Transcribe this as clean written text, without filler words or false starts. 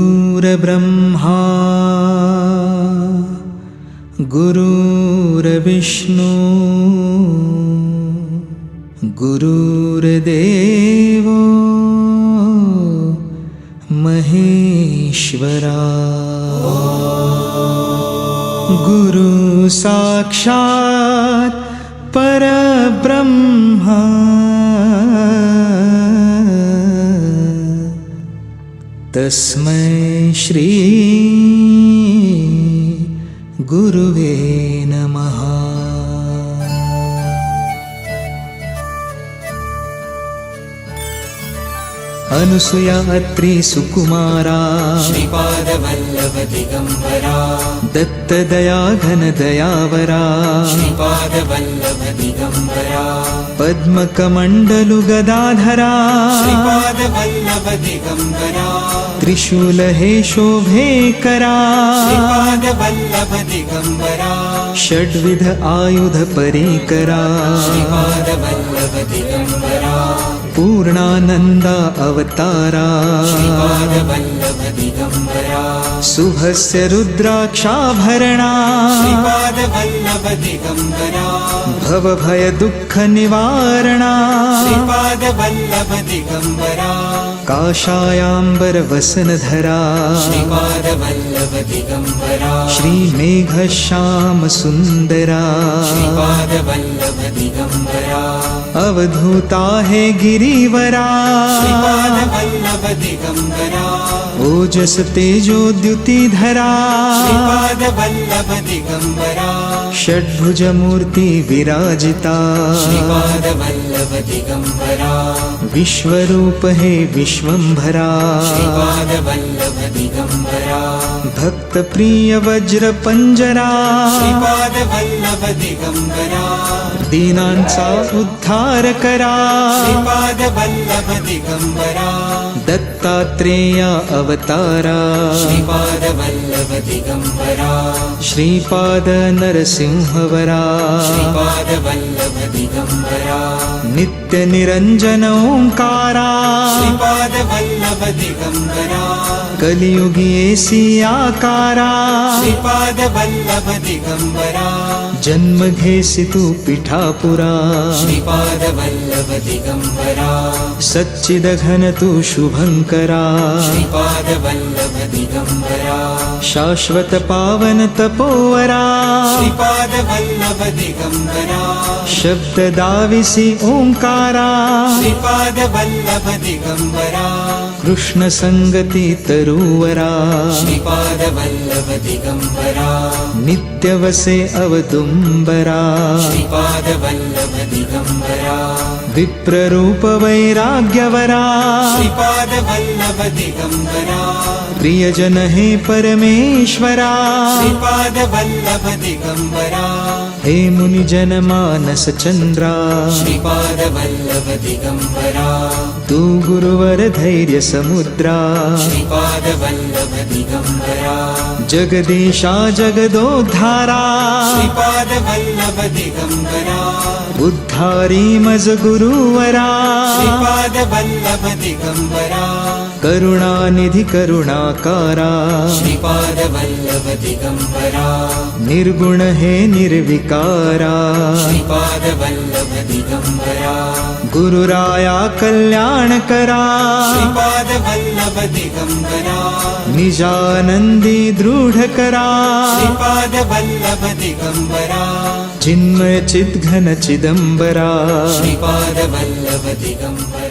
गुरुर्ब्रह्मा गुरुर्विष्णु गुरुर्देवो महेश्वरा गुरु साक्षात् परब्रह्मा तस्मै श्री गुरुवे नमः। अनुसूया अत्रि सुकुमारा श्रीपाद वल्लभ दिगंबरा दत्तदया घन दयावरा श्रीपाद वल्लभ दिगंबरा पद्मकमण्डलु गदाधरा श्रीपाद वल्लभ दिगंबरा त्रिशूल हे शोभेकरा श्रीपाद वल्लभ दिगंबरा षड्विध आयुध परीकरा श्रीपाद वल्लभ दिगंबरा पूर्णानन्दा अवतारा श्रीपाद वल्लभ दिगंबरा शुभस्य रुद्राक्षाभरणा श्रीपाद वल्लभ दिगंबरा भवभय दुःख निवारणा श्रीपाद वल्लभ दिगंबरा काषायाम्बर वसनधरा श्रीपाद वल्लभ दिगंबरा श्रीमेघश्याम सुन्दरा श्रीपाद वल्लभ दिगंबरा अवधूता हे गिरिवरा श्रीपाद वल्लभ दिगंबरा ओजस तेजो द्युतिधरा श्रीपाद वल्लभ दिगंबरा षड्भुज मूर्ति विराजिता श्रीपाद वल्लभ दिगंबरा विश्वरूप हे विश्वंभरा श्रीपाद वल्लभ दिगंबरा भक्त प्रिय वज्र पंजरा श्रीपाद वल्लभ दिगंबरा दीनांचा उद्धार करा श्रीपाद वल्लभ दिगंबरा दत्तात्रेय अवतारा श्रीपाद वल्लभ दिगंबरा श्रीपाद नरसिंहवरा श्रीपाद वल्लभ दिगंबरा नित्य निरंजन ओंकारा श्रीपाद वल्लभ दिगंबरा कलियुगी ऐसी आकारा श्रीपाद वल्लभ दिगंबरा जन्म घेसी तू पिठापुरा श्रीपाद वल्लभ दिगंबरा सच्चिद घन तू शुभंकरा श्रीपाद वल्लभ दिगंबरा शाश्वत पावन तपोवरा श्रीपाद वल्लभ दिगंबरा शब्द दाविसी ओंकारा श्रीपाद वल्लभ दिगंबरा कृष्ण संगती तरुवरा श्रीपाद वल्लभ दिगंबरा नित्य वसे अवदुंबरा श्रीपाद वल्लभ दिगंबरा विप्ररूप वैराग्यवरा श्रीपाद वल्लभ दिगंबरा प्रियजन हे परमेश्वरा श्रीपाद वल्लभ दिगंबरा हे मुनिजन मानस चंद्रा श्रीपाद वल्लभ दिगंबरा तू गुरुवर धैर्य समुद्रा श्रीपाद वल्लभ दिगंबरा जगदीशा जगदोद्धारा श्रीपाद वल्लभ दिगंबरा उद्धारी मज गुरुवरा श्रीपाद वल्लभ दिगंबरा करुणानिधि करुणाकारा श्रीपाद वल्लभ दिगंबरा निर्गुण हे निर्विकारा श्रीपाद वल्लभ दिगंबरा गुरुराया कल्याण करा श्रीपाद वल्लभ दिगंबरा निजानंदी दृढ करा श्रीपाद वल्लभ दिगंबरा चिन्मय चिद्घन चिदंबरा श्रीपाद वल्लभ दिगंबरा